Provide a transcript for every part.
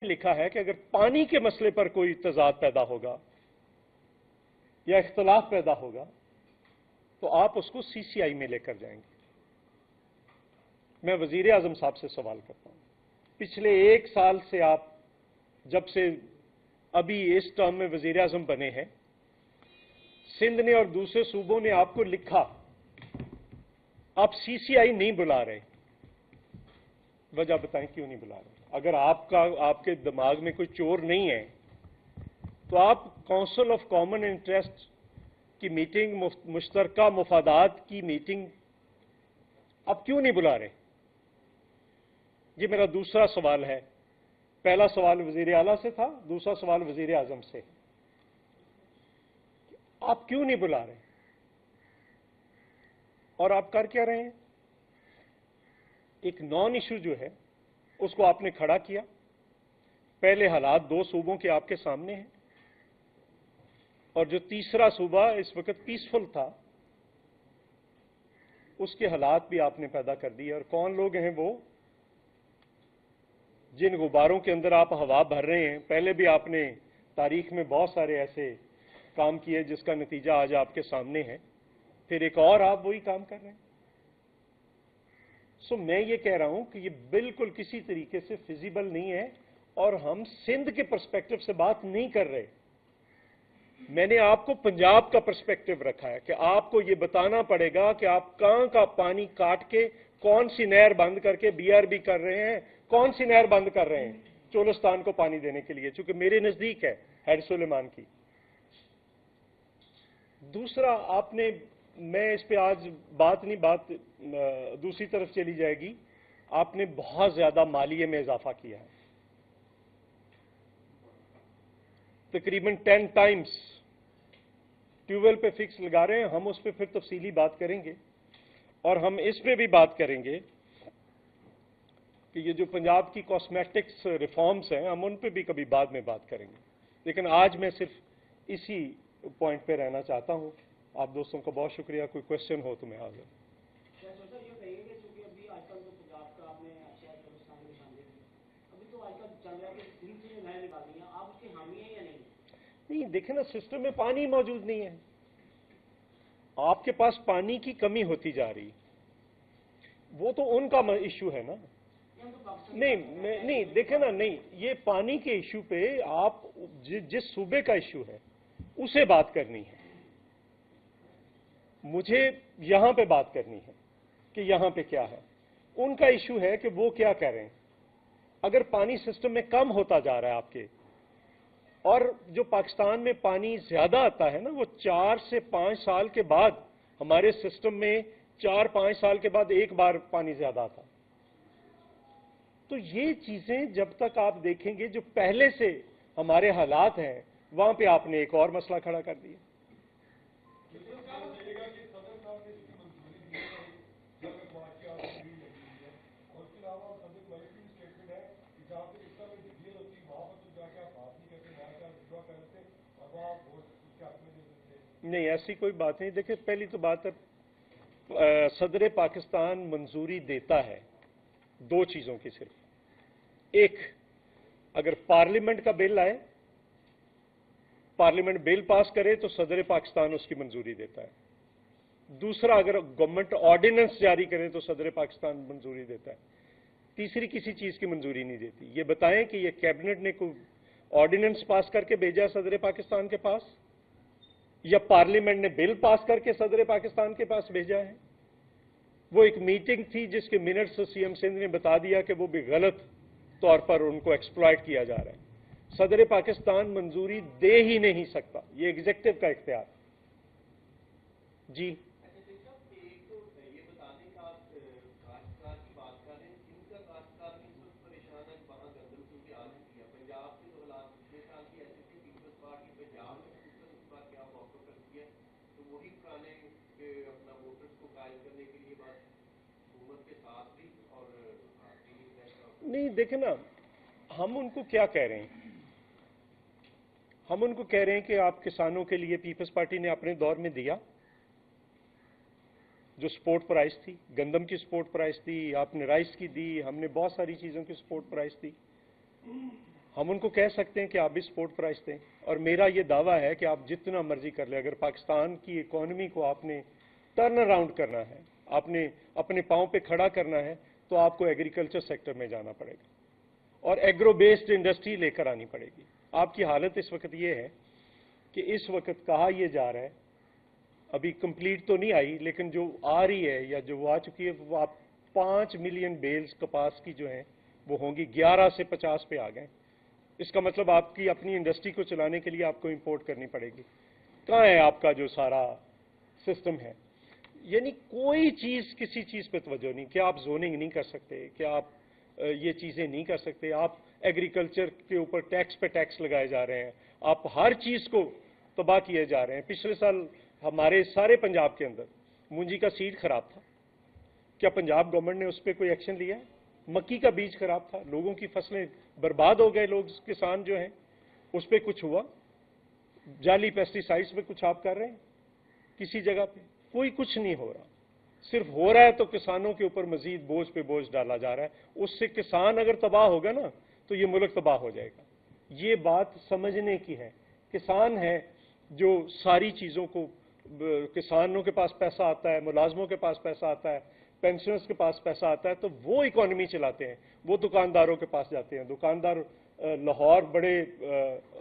लिखा है कि अगर पानी के मसले पर कोई तजाद पैदा होगा या इख्तलाफ पैदा होगा तो आप उसको सीसीआई में लेकर जाएंगे। मैं वजीर आजम साहब से सवाल करता हूं, पिछले 1 साल से आप जब से अभी इस टर्म में वजीर आजम बने हैं, सिंध ने और दूसरे सूबों ने आपको लिखा, आप सीसीआई नहीं बुला रहे, वजह बताएं क्यों नहीं बुला रहे? अगर आपके दिमाग में कोई चोर नहीं है तो आप काउंसिल ऑफ कॉमन इंटरेस्ट की मीटिंग, मुश्तरका मुफादात की मीटिंग आप क्यों नहीं बुला रहे? ये मेरा दूसरा सवाल है। पहला सवाल वजीर आला से था, दूसरा सवाल वजीर आजम से। आप क्यों नहीं बुला रहे और आप कर क्या रहे हैं? एक नॉन इशू जो है उसको आपने खड़ा किया। पहले हालात 2 सूबों के आपके सामने हैं और जो तीसरा सूबा इस वक्त पीसफुल था उसके हालात भी आपने पैदा कर दिए। और कौन लोग हैं वो जिन गुब्बारों के अंदर आप हवा भर रहे हैं? पहले भी आपने तारीख में बहुत सारे ऐसे काम किए जिसका नतीजा आज आपके सामने है, फिर एक और आप वही काम कर रहे हैं। मैं ये कह रहा हूं कि ये बिल्कुल किसी तरीके से फिजिबल नहीं है और हम सिंध के पर्सपेक्टिव से बात नहीं कर रहे। मैंने आपको पंजाब का पर्सपेक्टिव रखा है कि आपको ये बताना पड़ेगा कि आप कहां का पानी काट के कौन सी नहर बंद करके बीआरबी कर रहे हैं, कौन सी नहर बंद कर रहे हैं चोलिस्तान को पानी देने के लिए, चूंकि मेरे नजदीक है हैड सुलेमान की। दूसरा, आपने, मैं इस पे आज बात दूसरी तरफ चली जाएगी। आपने बहुत ज्यादा मालिये में इजाफा किया है, तकरीबन 10 टाइम्स ट्यूबवेल पे फिक्स लगा रहे हैं। हम उस पर फिर तफसीली बात करेंगे और हम इस पे भी बात करेंगे कि ये जो पंजाब की कॉस्मेटिक्स रिफॉर्म्स हैं, हम उन पे भी कभी बाद में बात करेंगे। लेकिन आज मैं सिर्फ इसी पॉइंट पे रहना चाहता हूं। आप दोस्तों का बहुत शुक्रिया। कोई क्वेश्चन हो तो मैं हाजिर। नहीं, देखें ना, सिस्टम में पानी मौजूद नहीं है, आपके पास पानी की कमी होती जा रही, वो तो उनका इशू है ना। नहीं देखें ना, नहीं, ये पानी के इशू पे आप जिस सूबे का इशू है उसे बात करनी है, मुझे यहां पे बात करनी है कि यहां पे क्या है। उनका इशू है कि वो क्या कह रहे हैं। अगर पानी सिस्टम में कम होता जा रहा है आपके, और जो पाकिस्तान में पानी ज्यादा आता है ना, वो 4 से 5 साल के बाद हमारे सिस्टम में 4-5 साल के बाद एक बार पानी ज्यादा आता। तो ये चीजें जब तक आप देखेंगे, जो पहले से हमारे हालात हैं, वहां पे आपने एक और मसला खड़ा कर दिया। नहीं, ऐसी कोई बात नहीं। देखिए, पहली तो बात है, सदर पाकिस्तान मंजूरी देता है 2 चीजों की सिर्फ। एक, अगर पार्लियामेंट का बिल आए, पार्लियामेंट बिल पास करे तो सदर पाकिस्तान उसकी मंजूरी देता है। दूसरा, अगर गवर्नमेंट ऑर्डिनेंस जारी करे तो सदर पाकिस्तान मंजूरी देता है। तीसरी किसी चीज की मंजूरी नहीं देती। ये बताएं कि ये कैबिनेट ने कोई ऑर्डिनेंस पास करके भेजा सदर पाकिस्तान के पास, या पार्लियामेंट ने बिल पास करके सदर पाकिस्तान के पास भेजा है? वो एक मीटिंग थी जिसके मिनट्स सीएम सिंध ने बता दिया कि वो भी गलत तौर पर उनको एक्सप्लॉइट किया जा रहा है। सदर पाकिस्तान मंजूरी दे ही नहीं सकता, ये एग्जीक्यूटिव का इख्तियार। जी, नहीं, देखें ना, हम उनको क्या कह रहे हैं? हम उनको कह रहे हैं कि आप किसानों के लिए पीपल्स पार्टी ने अपने दौर में दिया जो सपोर्ट प्राइस थी, गंदम की सपोर्ट प्राइस थी, आपने राइस की दी, हमने बहुत सारी चीजों की सपोर्ट प्राइस दी। हम उनको कह सकते हैं कि आप भी सपोर्ट प्राइस दें, और मेरा ये दावा है कि आप जितना मर्जी कर लें, अगर पाकिस्तान की इकोनॉमी को आपने टर्न अराउंड करना है, आपने अपने पांव पे खड़ा करना है, तो आपको एग्रीकल्चर सेक्टर में जाना पड़ेगा और एग्रो बेस्ड इंडस्ट्री लेकर आनी पड़ेगी। आपकी हालत इस वक्त ये है कि इस वक्त कहा यह जा रहा है, अभी कंप्लीट तो नहीं आई, लेकिन जो आ रही है या जो आ चुकी है, वो आप 5 मिलियन बेल्स कपास की जो है वो होंगी, 11 से 50 पे आ गए। इसका मतलब आपकी अपनी इंडस्ट्री को चलाने के लिए आपको इंपोर्ट करनी पड़ेगी। कहाँ है आपका जो सारा सिस्टम है? यानी कोई चीज, किसी चीज पे तवज्जो नहीं। क्या आप जोनिंग नहीं कर सकते? क्या आप ये चीजें नहीं कर सकते? आप एग्रीकल्चर के ऊपर टैक्स पे टैक्स लगाए जा रहे हैं, आप हर चीज को तबाह किए जा रहे हैं। पिछले साल हमारे सारे पंजाब के अंदर मूंजी का सीड खराब था, क्या पंजाब गवर्नमेंट ने उस पर कोई एक्शन लिया? मक्की का बीज खराब था, लोगों की फसलें बर्बाद हो गए, लोग किसान जो हैं, उस पर कुछ हुआ? जाली पेस्टिसाइड्स पे कुछ आप कर रहे हैं? किसी जगह पे कोई कुछ नहीं हो रहा। सिर्फ हो रहा है तो किसानों के ऊपर मजीद बोझ पे बोझ डाला जा रहा है। उससे किसान अगर तबाह होगा ना, तो ये मुल्क तबाह हो जाएगा। ये बात समझने की है। किसान है जो सारी चीजों को, किसानों के पास पैसा आता है, मुलाजमों के पास पैसा आता है, पेंशनर्स के पास पैसा आता है, तो वो इकोनॉमी चलाते हैं। वो दुकानदारों के पास जाते हैं, दुकानदार लाहौर बड़े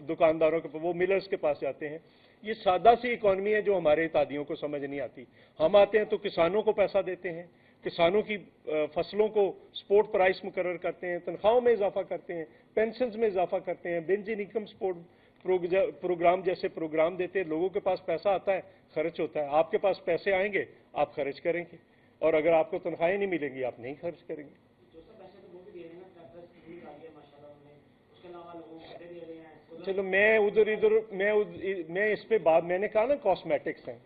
दुकानदारों के, वो मिलर्स के पास जाते हैं। ये सादा सी इकोनॉमी है जो हमारे इत्यादियों को समझ नहीं आती। हम आते हैं तो किसानों को पैसा देते हैं, किसानों की फसलों को सपोर्ट प्राइस मुकर्रर करते हैं, तनख्वाहों में इजाफा करते हैं, पेंशन में इजाफा करते हैं, बेंजीन इनकम सपोर्ट प्रोग्राम जैसे प्रोग्राम देते हैं। लोगों के पास पैसा आता है, खर्च होता है। आपके पास पैसे आएंगे, आप खर्च करेंगे, और अगर आपको तनख्वाहें नहीं मिलेंगी, आप नहीं खर्च करेंगे। चलो मैं इस पे बात, मैंने कहा ना कॉस्मेटिक्स हैं।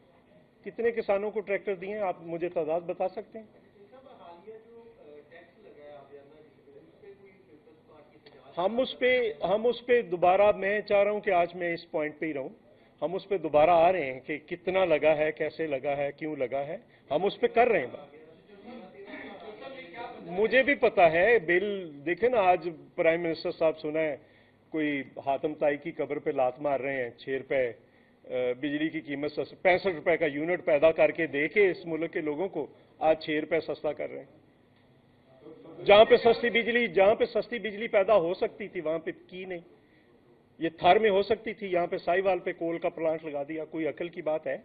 कितने किसानों को ट्रैक्टर दिए हैं? आप मुझे तादाद बता सकते हैं? हम उस पे दोबारा, मैं चाह रहा हूं कि आज मैं इस पॉइंट पे ही रहूं। हम उस पे दोबारा आ रहे हैं कि कितना लगा है, कैसे लगा है, क्यों लगा है, हम उस पे कर रहे हैं। मुझे भी पता है बिल, देखे ना, आज प्राइम मिनिस्टर साहब सुना है कोई हातम ताई की कब्र पे लात मार रहे हैं। 6 रुपए बिजली की कीमत 65 रुपए का यूनिट पैदा करके दे के इस मुल्क के लोगों को आज 6 रुपए सस्ता कर रहे हैं। जहां पे सस्ती बिजली पैदा हो सकती थी वहां पे की नहीं। ये थर में हो सकती थी, यहां पे साहिवाल पे कोल का प्लांट लगा दिया। कोई अकल की बात है?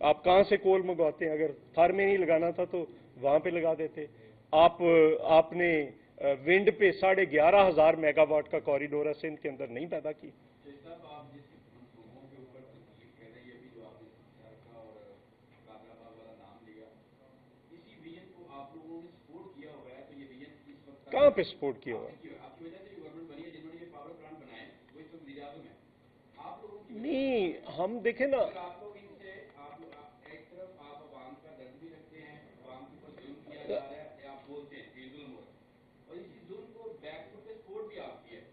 आप कहां से कोल मंगवाते हैं? अगर थर में नहीं लगाना था तो वहां पे लगा देते। आपने विंड पे 11,500 मेगावाट का कॉरिडोर है सिंध के अंदर, नहीं पैदा की। कहां पे सपोर्ट किया हुआ? नहीं, हम देखें ना,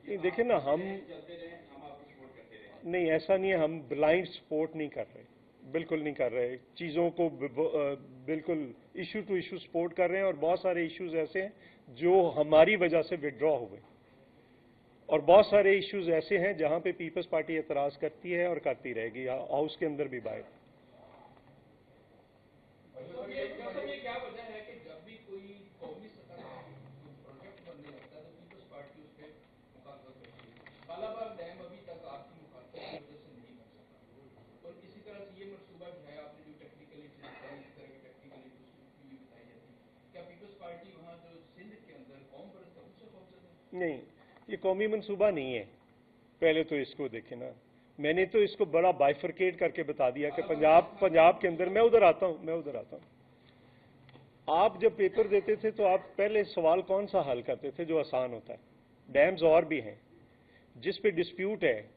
नहीं देखें ना, हम नहीं, ऐसा नहीं है, हम ब्लाइंड सपोर्ट नहीं कर रहे, बिल्कुल नहीं कर रहे। चीज़ों को बिल्कुल इशू टू इशू सपोर्ट कर रहे हैं, और बहुत सारे इश्यूज ऐसे हैं जो हमारी वजह से विड्रॉ हुए, और बहुत सारे इश्यूज ऐसे हैं जहां पे पीपल्स पार्टी एतराज करती है और करती रहेगी, हाउस के अंदर भी बाहर। नहीं, ये कौमी मंसूबा नहीं है। पहले तो इसको देखें ना, मैंने तो इसको बड़ा बाइफरकेट करके बता दिया कि पंजाब के अंदर, मैं उधर आता हूं। आप जब पेपर देते थे तो आप पहले सवाल कौन सा हल करते थे जो आसान होता है? डैम्स और भी हैं जिस पे डिस्प्यूट है,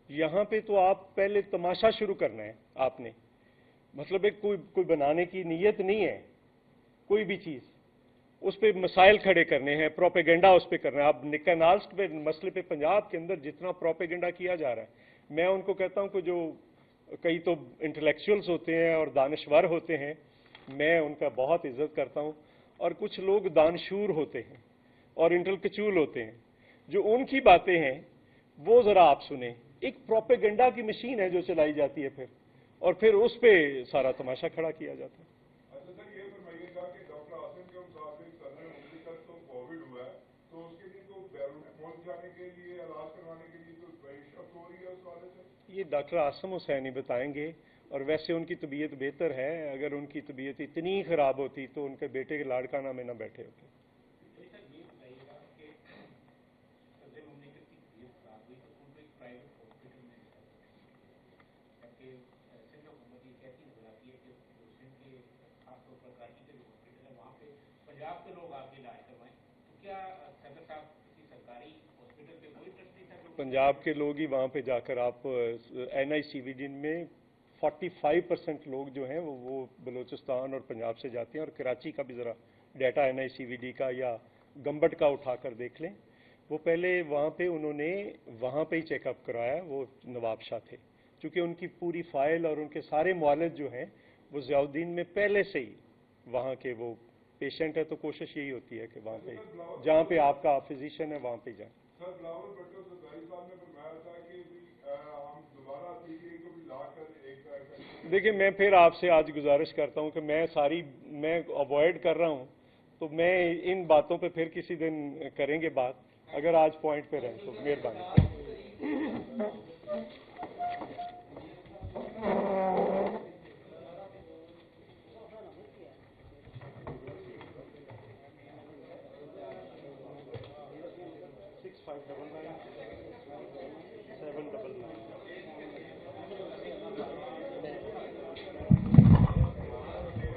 यहां पे तो आप पहले तमाशा शुरू करना है आपने। मतलब एक कोई बनाने की नीयत नहीं है कोई भी चीज, उस पर मसाइल खड़े करने हैं, प्रोपेगेंडा उस पर करना है। अब कैनाल्स पे मसले पे पंजाब के अंदर जितना प्रोपेगेंडा किया जा रहा है, मैं उनको कहता हूं कि जो कई तो इंटेलेक्चुअल्स होते हैं और दानश्वर होते हैं, मैं उनका बहुत इज्जत करता हूं, और कुछ लोग दानशूर होते हैं और इंटेलेक्चुअल होते हैं, جو ان کی باتیں ہیں وہ ذرا آپ سنیں. ایک پروپیگنڈا کی مشین ہے جو چلائی جاتی ہے اور پھر اس پہ سارا تماشا کھڑا کیا جاتا ہے. اچھا سر، یہ فرمائیے گا کہ ڈاکٹر عاصم کے مطابق صدر مملکت تو کووڈ ہوا ہے، تو اس کے لیے تو بیرون ملک جانے کے لیے علاج کروانے کے لیے کوئی معیشت ہو رہی ہے اس والے سے؟ یہ ڈاکٹر عاصم حسینی بتائیں گے. اور ویسے ان کی طبیعت بہتر ہے. اگر ان کی طبیعت اتنی خراب ہوتی تو ان کے بیٹے کے لاڑکانہ میں نہ بیٹھے ہوتے. پنجاب کے لوگ آپ کے علاج کروائیں، تو کیا صدر صاحب کسی سرکاری ہاسپٹل پہ کوئی ٹرسٹ نہیں تھا؟ پنجاب کے لوگ ہی وہاں پہ جا کر آپ این آئی سی وی ڈی میں 45% لوگ جو ہیں وہ بلوچستان اور پنجاب سے جاتے ہیں. اور کراچی کا بھی ذرا ڈیٹا این آئی سی وی ڈی کا یا گمبٹ کا اٹھا کر دیکھ لیں. وہ پہلے وہاں پہ انہوں نے وہاں پہ ہی چیک اپ کرایا. وہ نواب شاہ تھے، چونکہ ان کی پوری فائل اور ان کے سارے معالج جو ہیں وہ ضیاء الدین میں پہلے سے ہی وہاں کے وہ پیشنٹ ہے. تو کوشش یہی ہوتی ہے کہ وہاں پہ جہاں پہ آپ کا فزیشین ہے وہاں پہ جائیں. سر، بلاول بھٹو زرداری صاحب نے فرمایا تھا کہ ہم دوبارہ ٹیکے کو بھی لا کر ایک دیکھیں، میں پھر آپ سے آج گزارش کرتا ہوں کہ میں اوائڈ کر رہا ہوں، تو میں ان باتوں پہ پھر کسی دن کریں گے بات. اگر آج پوائنٹ پہ رہیں تو مہربانی.